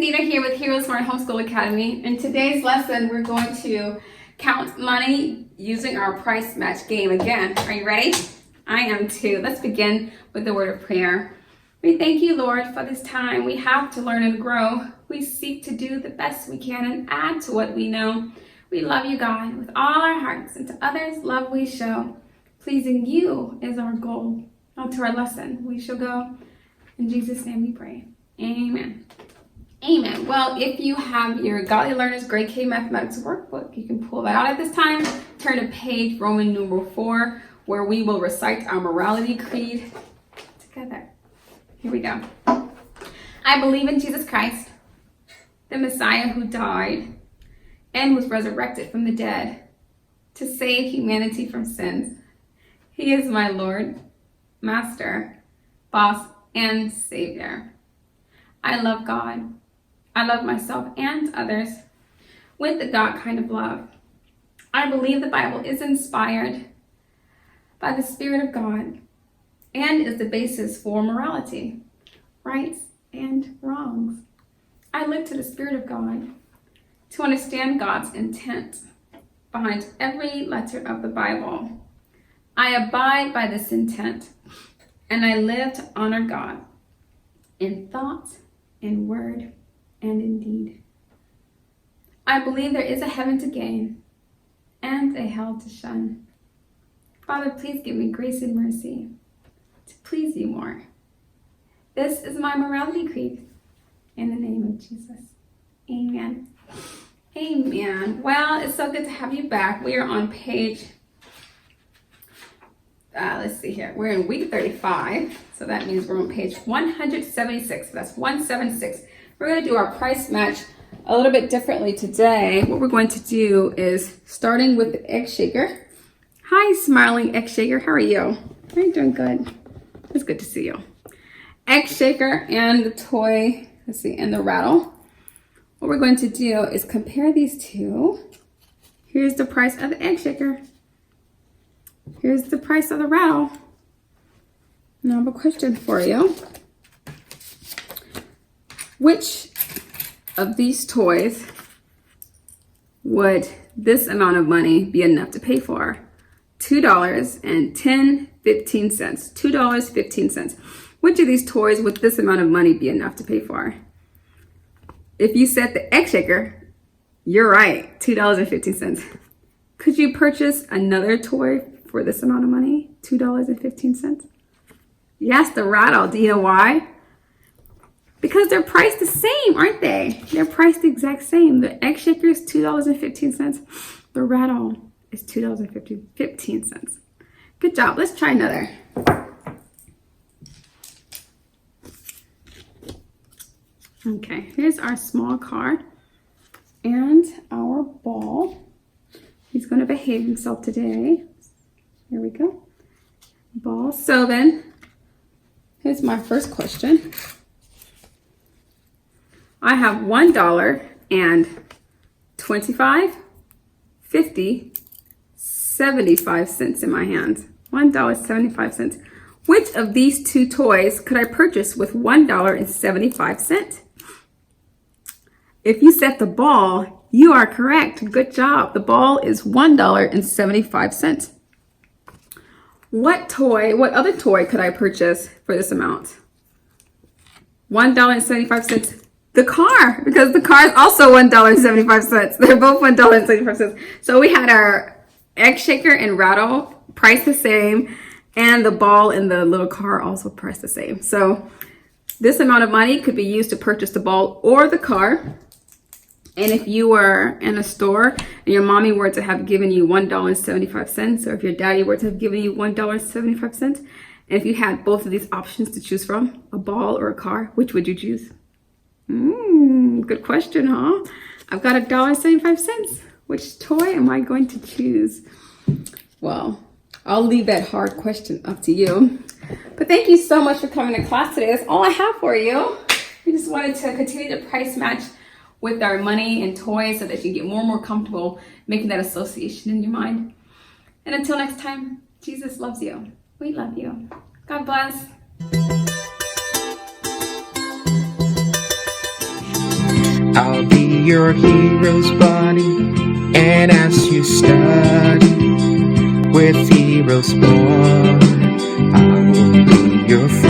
Nita here with Heroesmart Homeschool Academy. In today's lesson, we're going to count money using our price match game again. Are you ready? I am too. Let's begin with the word of prayer. We thank you, Lord, for this time we have to learn and grow. We seek to do the best we can and add to what we know. We love you, God, with all our hearts, and to others love we show. Pleasing you is our goal. On to our lesson we shall go. In Jesus' name we pray. Amen. Amen. Well, if you have your Godly Learners Grade K Mathematics workbook, you can pull that out at this time. Turn to page Roman numeral 4, where we will recite our morality creed together. Here we go. I believe in Jesus Christ, the Messiah who died and was resurrected from the dead to save humanity from sins. He is my Lord, Master, Boss, and Savior. I love God. I love myself and others with the God kind of love. I believe the Bible is inspired by the Spirit of God and is the basis for morality, rights, and wrongs. I look to the Spirit of God to understand God's intent behind every letter of the Bible. I abide by this intent, and I live to honor God in thought, in word, and in deed. I believe there is a heaven to gain and a hell to shun. Father, please give me grace and mercy to please you more. This is my morality creed. In the name of Jesus. Amen. Amen. Well, it's so good to have you back. We are on page, let's see here. We're in week 35. So that means we're on page 176. That's 176. We're going to do our price match a little bit differently today. What we're going to do is starting with the egg shaker. Hi, smiling egg shaker. How are you? Are you doing good? It's good to see you. Egg shaker and the toy, let's see, and the rattle. What we're going to do is compare these two. Here's the price of the egg shaker. Here's the price of the rattle. Now I have a question for you. Which of these toys would this amount of money be enough to pay for? $2.15. $2.15. Which of these toys would this amount of money be enough to pay for? If you said the egg shaker, you're right, $2.15. Could you purchase another toy for this amount of money? $2.15. Yes, the rattle. Do you know why? Because they're priced the same, aren't they? They're priced the exact same. The egg shaker is $2.15. The rattle is $2.15. Good job. Let's try another. Okay, here's our small car and our ball. He's going to behave himself today. Here we go. Ball. So then, here's my first question. I have $1 and 25, 50, 75 cents in my hands. $1.75. Which of these two toys could I purchase with $1.75? If you said the ball, you are correct. Good job. The ball is $1.75. What other toy could I purchase for this amount? $1.75. The car, because the car is also $1.75. They're both $1.75. So we had our egg shaker and rattle priced the same, and the ball and the little car also priced the same. So this amount of money could be used to purchase the ball or the car. And if you were in a store and your mommy were to have given you $1.75, or if your daddy were to have given you $1.75, and if you had both of these options to choose from, a ball or a car, which would you choose? Good question, huh? I've got $1.75. Which toy am I going to choose? Well, I'll leave that hard question up to you. But thank you so much for coming to class today. That's all I have for you. We just wanted to continue to price match with our money and toys so that you get more and more comfortable making that association in your mind. And until next time, Jesus loves you. We love you. God bless. I'll be your hero's buddy, and as you study with Heroesmart, I will be your friend.